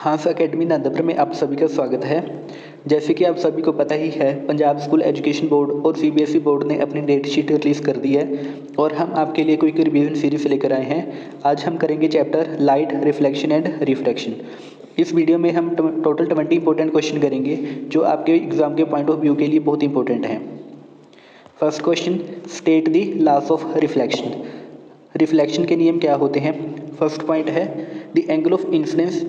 हांस academy Nagpur में आप सभी का स्वागत है। जैसे कि आप सभी को पता ही है, पंजाब स्कूल एजुकेशन बोर्ड और सीबीएसई बोर्ड ने अपनी डेट शीट रिलीज़ कर दी है और हम आपके लिए क्विक रिवीजन सीरीज लेकर आए हैं। आज हम करेंगे chapter light, reflection and refraction. इस वीडियो में हम टोटल 20 इंपॉर्टेंट क्वेश्चन करेंगे जो आपके एग्जाम के पॉइंट ऑफ व्यू के लिए बहुत इंपॉर्टेंट हैं। First question, state the laws of reflection. Reflection के नियम क्या होते हैं? फर्स्ट पॉइंट है the angle of incidence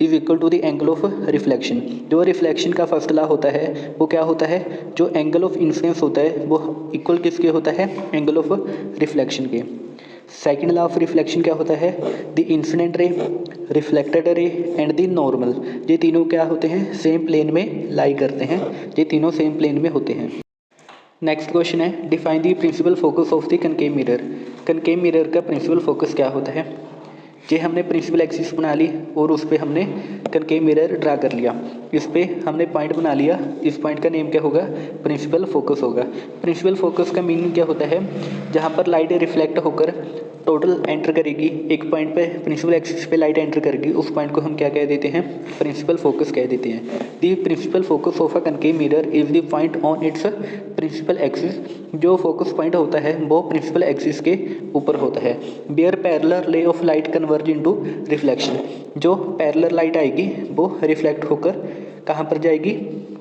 is equal to the angle of reflection. जो रिफ्लेक्शन का फर्स्ट लॉ होता है वो क्या होता है? जो एंगल ऑफ इंसिडेंस होता है वो इक्वल किसके होता है? एंगल ऑफ रिफ्लेक्शन के। सेकेंड लॉ ऑफ रिफ्लेक्शन क्या होता है? The incident ray, reflected ray and the normal. ये तीनों क्या होते हैं? सेम प्लेन में लाई करते हैं। ये तीनों सेम प्लेन में होते हैं। नेक्स्ट क्वेश्चन है, define the principal focus of the concave mirror. Concave mirror का प्रिंसिपल फोकस क्या होता है? ये हमने प्रिंसिपल एक्सिस बना ली और उस पर हमने कनकेव मिरर ड्रा कर लिया। इस पर हमने पॉइंट बना लिया। इस पॉइंट का नेम क्या होगा? प्रिंसिपल फोकस होगा। प्रिंसिपल फोकस का मीनिंग क्या होता है? जहाँ पर लाइट रिफ्लेक्ट होकर टोटल एंटर करेगी, एक पॉइंट पे प्रिंसिपल एक्सिस पे लाइट एंटर करेगी, उस पॉइंट को हम क्या कह देते हैं? प्रिंसिपल फोकस कह देते हैं। The principal focus of a concave mirror is the point on its principal axis. जो फोकस पॉइंट होता है वो प्रिंसिपल एक्सिस के ऊपर होता है। Where parallel ray of light converge into reflection. जो पैरेलल लाइट आएगी वो रिफ्लेक्ट होकर कहाँ पर जाएगी?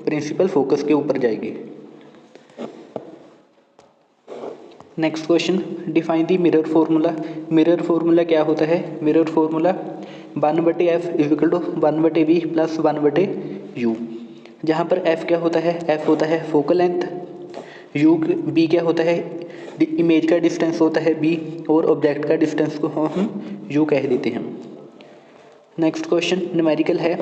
प्रिंसिपल फोकस के ऊपर जाएगी। Next question, define the mirror formula. Mirror formula क्या होता है? Mirror formula 1/f is equal to 1/v plus 1/u। जहाँ पर f क्या होता है? f होता है फोकल लेंथ, b क्या होता है? इमेज का डिस्टेंस होता है b, और ऑब्जेक्ट का डिस्टेंस को हम u कह देते हैं। नेक्स्ट क्वेश्चन न्यूमेरिकल है,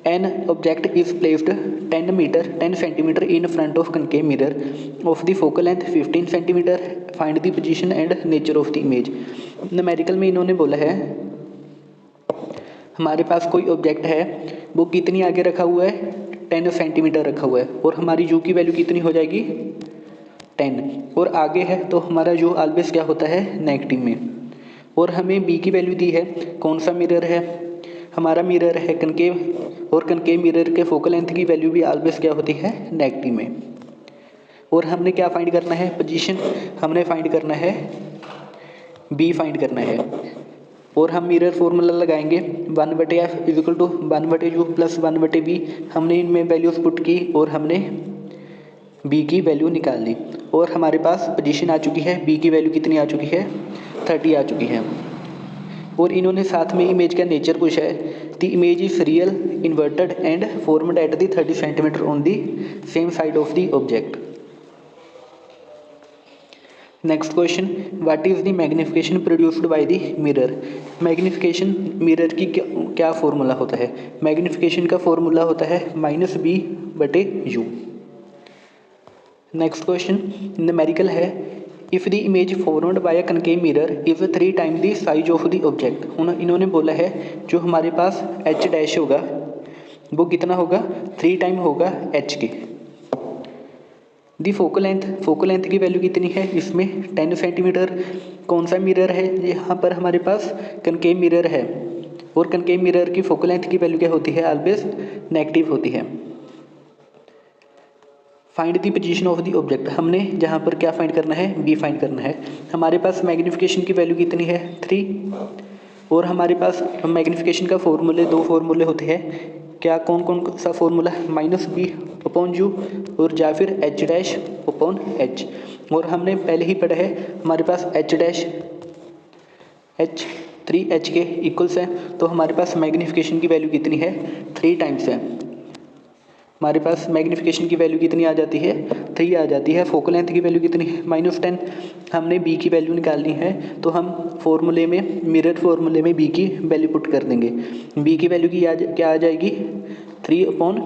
an object is placed 10 centimetre in front of concave mirror of the focal length 15 centimetre, find the position and nature of the image. Numerical में इन्होंने बोला है हमारे पास कोई ऑब्जेक्ट है, वो कितनी आगे रखा हुआ है? 10 सेंटीमीटर रखा हुआ है, और हमारी यू की वैल्यू कितनी हो जाएगी? 10, और आगे है तो हमारा यू ऑलवेज क्या होता है? नेगेटिव में। और हमें बी की वैल्यू दी है। कौन सा मिरर है? हमारा मिरर है कनकेव, और कनकेव मिरर के फोकल लेंथ की वैल्यू भी ऑलवेज क्या होती है? नेगेटिव में। और हमने क्या फाइंड करना है? पोजीशन हमने फाइंड करना है, बी फाइंड करना है। और हम मिरर फॉर्मूला लगाएंगे 1/f is equal to 1/u plus 1/v। हमने इनमें वैल्यूज पुट की और हमने बी की वैल्यू निकाल ली, और हमारे पास पोजीशन आ चुकी है। बी की वैल्यू कितनी आ चुकी है? 30 आ चुकी है। और इन्होंने साथ में इमेज का नेचर पूछा है। The image is real, inverted and formed at the 30 centimetre on the same side of the object. Next question, what is the magnification produced by the mirror. Magnification mirror की क्या formula होता है? Magnification का formula होता है -b/u। Next question numerical है, if the image formed by a concave mirror is 3 time the size of the object. इन्होंने बोला है जो हमारे पास h डैश होगा वो कितना होगा? 3 टाइम होगा h के। दी फोकल लेंथ की वैल्यू कितनी है? इसमें 10 सेंटीमीटर। कौन सा मिरर है? यहाँ पर हमारे पास कनकेव मिरर है, और कनकेव मिरर की फोकल लेंथ की वैल्यू क्या होती है? ऑलवेज नेगेटिव होती है। Find the position of the object. हमने जहाँ पर क्या फाइंड करना है? बी फाइंड करना है। हमारे पास मैग्निफिकेशन की वैल्यू कितनी है? 3, और हमारे पास मैग्निफिकेशन का फॉर्मूले 2 फॉर्मूले होते हैं। क्या कौन कौन सा फॉर्मूला? -b/u और या फिर h'/h। और हमने पहले ही पढ़ा है हमारे पास h' 3h के इक्वल्स है, तो हमारे पास मैग्निफिकेशन की वैल्यू कितनी है? 3 टाइम्स है। हमारे पास मैग्निफिकेशन की वैल्यू कितनी आ जाती है? 3 आ जाती है। फोकल लेंथ की वैल्यू कितनी है? -10। हमने बी की वैल्यू निकालनी है, तो हम फॉर्मूले में, मिरर फॉर्मूले में बी की वैल्यू पुट कर देंगे। बी की वैल्यू की क्या आ जाएगी? 3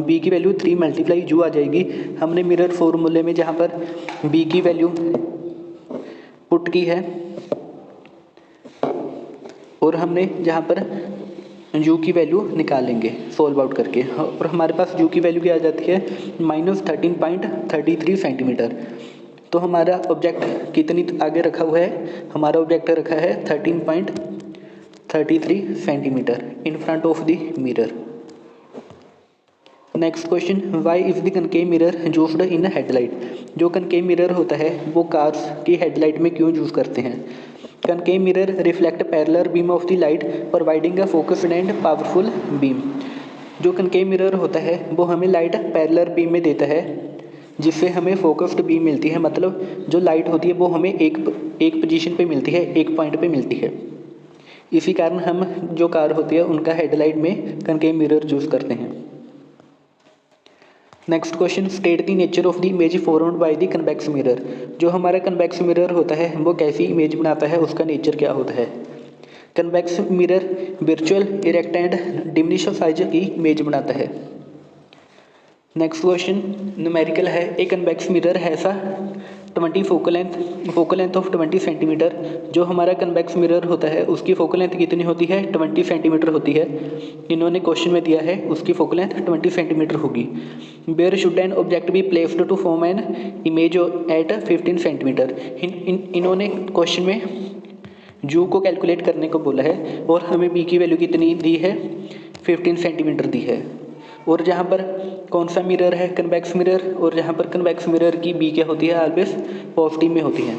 बी की वैल्यू 3 × u आ जाएगी। हमने मिरर फॉर्मूले में जहाँ पर बी की वैल्यू पुट की है, और हमने जहाँ पर u की वैल्यू निकालेंगे सोल्व आउट करके, और हमारे पास u की वैल्यू क्या आ जाती है? -13.33 सेंटीमीटर। तो हमारा ऑब्जेक्ट कितनी आगे रखा हुआ है? हमारा ऑब्जेक्ट रखा है 33 centimetre in front of the mirror. Next question, why is the concave mirror used in headlight. जो कनकेव मिरर होता है वो कार्स की हेडलाइट में क्यों यूज़ करते हैं। Concave mirror reflect parallel beam of the light providing a focused and powerful beam. जो कनकेव मिरर होता है वो हमें लाइट पैरेलल बीम में देता है जिससे हमें फोकस्ड बीम मिलती है, मतलब जो लाइट होती है वो हमें एक पोजीशन पे मिलती है, एक पॉइंट पे मिलती है। इसी कारण हम जो कार होती है उनका हेडलाइट में कनकेव मिरर यूज़ करते हैं। Next question, state the nature of the image formed by the convex mirror. जो हमारा कन्वेक्स मिरर होता है वो कैसी इमेज बनाता है, उसका नेचर क्या होता है। Convex mirror virtual, erect and diminish size की इमेज बनाता है। नेक्स्ट क्वेश्चन न्यूमेरिकल है, ए कन्वेक्स मिरर है ऐसा 20 फोकल लेंथ ऑफ 20 सेंटीमीटर। जो हमारा कन्वेक्स मिरर होता है उसकी फोकल लेंथ कितनी होती है, 20 सेंटीमीटर होती है। इन्होंने क्वेश्चन में दिया है उसकी फोकल लेंथ 20 सेंटीमीटर होगी। Where should an object be placed to form an image at 15 centimetre. इन्होंने क्वेश्चन में जू को कैलकुलेट करने को बोला है और हमें बी की वैल्यू कितनी दी है, 15 सेंटीमीटर दी है। और जहाँ पर कौन सा मिरर है, कन्वेक्स मिरर, और जहाँ पर कन्वेक्स मिरर की बी क्या होती है, ऑलवेज पॉजिटिव में होती है।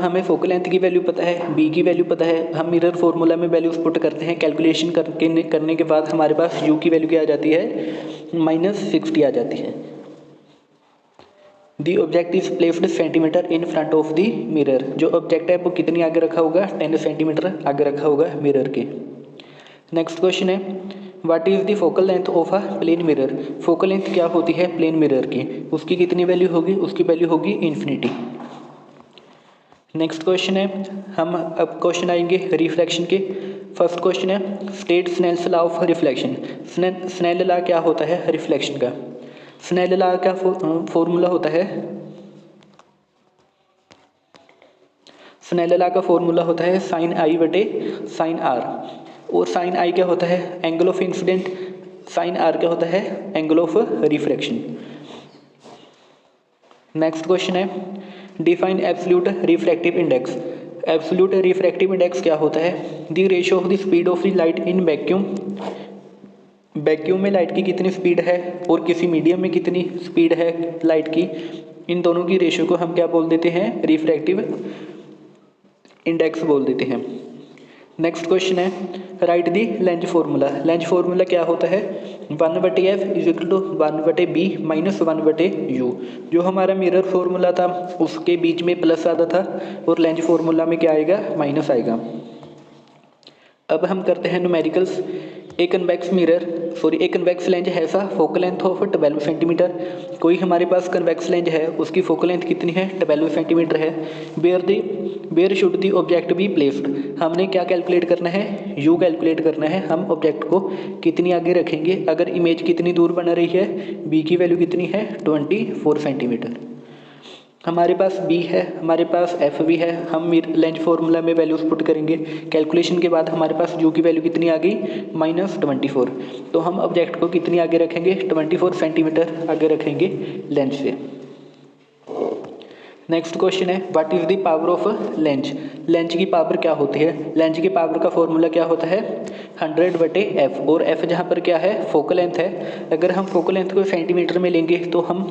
हमें फोकल लेंथ की वैल्यू पता है, बी की वैल्यू पता है, हम मिरर फार्मूला में वैल्यूज पुट करते हैं, कैलकुलेशन करने के बाद हमारे पास यू की वैल्यू क्या आ जाती है, -60 आ जाती है। The object is placed centimetre in front of the mirror. जो ऑब्जेक्ट है वो कितनी आगे रखा होगा, 10 सेंटीमीटर आगे रखा होगा मिरर के। नेक्स्ट क्वेश्चन है, what is the focal length of a plane mirror. Focal length क्या होती है प्लेन मिरर की, उसकी कितनी वैल्यू होगी, उसकी वैल्यू होगी इन्फिनिटी। नेक्स्ट क्वेश्चन है, हम अब क्वेश्चन आएंगे रिफ्लेक्शन के। फर्स्ट क्वेश्चन है, state Snell's law of reflection. Snell law क्या होता है रिफ्लेक्शन का। स्नेल लॉ का फॉर्मूला होता है, स्नेल लॉ का फॉर्मूला होता है sin I बटे sin R। और sin I क्या होता है, angle of incident. sin R क्या होता है, angle of refraction. Next question है, define absolute refractive index. Absolute refractive index क्या होता है, the ratio of the speed of the light in vacuum. Vacuum में लाइट की कितनी स्पीड है और किसी मीडियम में कितनी स्पीड है लाइट की, इन दोनों की रेशियो को हम क्या बोल देते हैं, रिफ्रैक्टिव इंडेक्स बोल देते हैं। नेक्स्ट क्वेश्चन है, राइट दी लेंज फार्मूला। लेंज फार्मूला क्या होता है, 1/f is equal to 1/b minus 1/u। जो हमारा मिरर फार्मूला था उसके बीच में प्लस आता था और लेंज फार्मूला में क्या आएगा, माइनस आएगा। अब हम करते हैं न्यूमेरिकल्स। ए कन्वेक्स लेंज है सा फोकल लेंथ ऑफ 12 सेंटीमीटर। कोई हमारे पास कन्वेक्स लेंज है उसकी फोकल लेंथ कितनी है, 12 सेंटीमीटर है। Where should the object be placed. हमने क्या कैलकुलेट करना है, यू कैलकुलेट करना है। हम ऑब्जेक्ट को कितनी आगे रखेंगे, अगर इमेज कितनी दूर बना रही है, बी की वैल्यू कितनी है, 24 सेंटीमीटर। हमारे पास बी है, हमारे पास एफ भी है। हम लेंज फार्मूला में वैल्यूज पुट करेंगे, कैलकुलेशन के बाद हमारे पास यू की वैल्यू कितनी आ गई, -24। तो हम ऑब्जेक्ट को कितनी आगे रखेंगे, 24 सेंटीमीटर आगे रखेंगे लेंज से। नेक्स्ट क्वेश्चन है, what is the power of length. Length की पावर क्या होती है। लेंज की पावर का फॉर्मूला क्या होता है, 100/f। और f जहाँ पर क्या है, फोकल लेंथ है। अगर हम फोकल लेंथ को सेंटीमीटर में लेंगे तो हम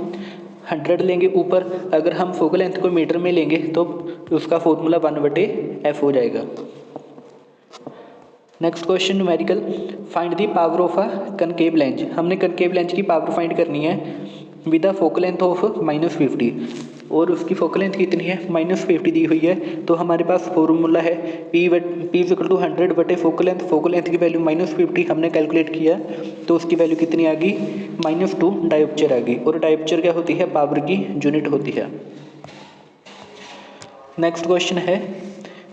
100 लेंगे ऊपर, अगर हम फोकल लेंथ को मीटर में लेंगे तो उसका फॉर्मूला 1/f हो जाएगा। Next question numerical, find the power of a concave length. हमने कनकेव लेंज की पावर फाइंड करनी है with a focal length of -50 और उसकी फोकल लेंथ कितनी है, -50 दी हुई है। तो हमारे पास फॉर्मूला है P = 100/फोकल लेंथ। फोकल लेंथ की वैल्यू -50 हमने कैलकुलेट किया तो उसकी वैल्यू कितनी आ गई, -2 डायोप्चर आ गई। और डायोप्चर क्या होती है, पावर की यूनिट होती है। नेक्स्ट क्वेश्चन है,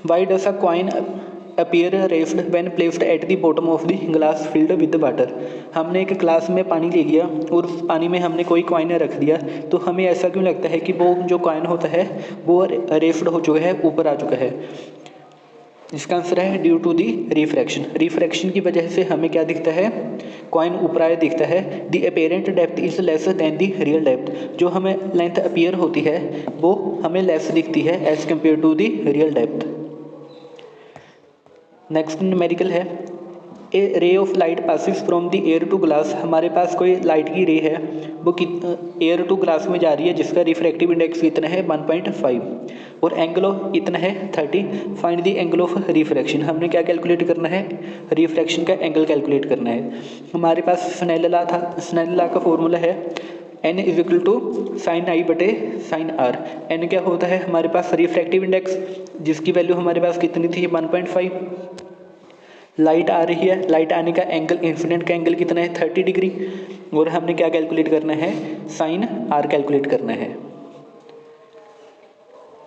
why does a coin appear raised when placed at the bottom of the glass filled with water. हमने एक ग्लास में पानी ले लिया और उस पानी में हमने कोई कॉइन रख दिया, तो हमें ऐसा क्यों लगता है कि वो जो कॉइन होता है वो रेस्ड हो चुका है, ऊपर आ चुका है। इसका आंसर है due to the refraction. Refraction की वजह से हमें क्या दिखता है, कॉइन ऊपराया दिखता है। The apparent depth is lesser than the real depth, जो हमें लेंथ अपीयर होती है वो हमें लेस दिखती है as compare to the real depth. Next numerical है, a ray of light passes from the air to glass. हमारे पास कोई लाइट की रे है, वो एयर टू ग्लास में जा रही है, जिसका रिफ्रैक्टिव इंडेक्स कितना है 1.5 और एंगल ऑफ इतना है 30। Find the angle of refraction. हमने क्या कैलकुलेट करना है, रिफ्रैक्शन का एंगल कैलकुलेट करना है। हमारे पास स्नेल लॉ था, स्नेल लॉ का फॉर्मूला है n is equal to sine I बटे साइन आर। n क्या होता है हमारे पास रिफ्रैक्टिव इंडेक्स, जिसकी वैल्यू हमारे पास कितनी थी 1.5। लाइट आ रही है, लाइट आने का एंगल, इंसिडेंट का एंगल कितना है 30 डिग्री, और हमने क्या कैलकुलेट करना है, साइन आर कैलकुलेट करना है।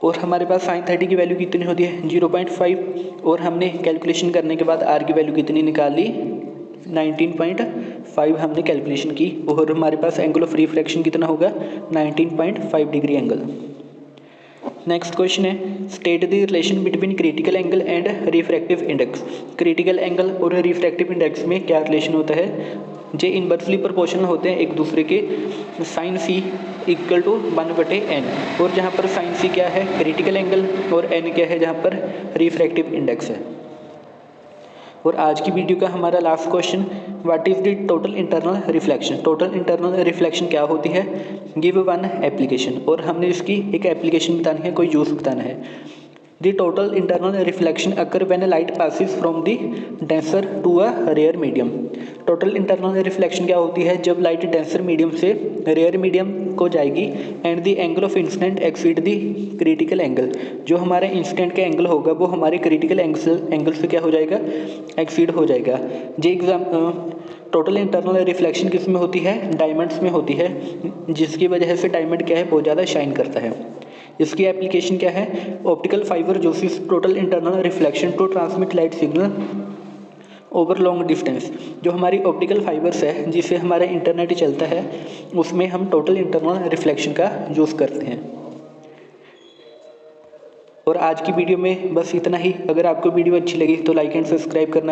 और हमारे पास साइन 30 की वैल्यू कितनी होती है 0.5, और हमने कैलकुलेशन करने के बाद आर की वैल्यू कितनी निकाली 19.5 हमने कैलकुलेशन की, और हमारे पास एंगल ऑफ रिफ्रैक्शन कितना होगा 19.5 डिग्री एंगल। नेक्स्ट क्वेश्चन है, state the relation between critical angle and refractive index. Critical angle और रिफ्रैक्टिव इंडेक्स में क्या रिलेशन होता है, जे इनवर्सली प्रोपोर्शनल होते हैं एक दूसरे के। Sign C equal to 1/n, और जहाँ पर साइन सी क्या है क्रिटिकल एंगल और n क्या है जहाँ पर रिफ्रैक्टिव इंडेक्स है। और आज की वीडियो का हमारा last question, what is the total internal reflection. Total internal reflection क्या होती है, गिव वन एप्लीकेशन, और हमने इसकी एक एप्लीकेशन बतानी है, कोई यूज़ बताना है। The total internal reflection occur when light passes from the denser to a rare medium. Total internal reflection क्या होती है, जब लाइट डेंसर मीडियम से रेयर मीडियम को जाएगी, and the angle of incident exceed the critical angle. जो हमारे incident का एंगल होगा वो हमारे क्रिटिकल एंगल से क्या हो जाएगा, एक्सीड हो जाएगा। जे टोटल इंटरनल रिफ्लेक्शन किस में होती है, डायमंड्स में होती है, जिसकी वजह से डायमंड क्या है बहुत ज़्यादा शाइन करता है। इसकी एप्लीकेशन क्या है, ऑप्टिकल फाइबर जो total internal reflection to transmit light signal over long distance. जो हमारी ऑप्टिकल फाइबर्स है जिससे हमारा इंटरनेट चलता है, उसमें हम टोटल इंटरनल रिफ्लेक्शन का यूज़ करते हैं। और आज की वीडियो में बस इतना ही। अगर आपको वीडियो अच्छी लगी तो लाइक एंड सब्सक्राइब करना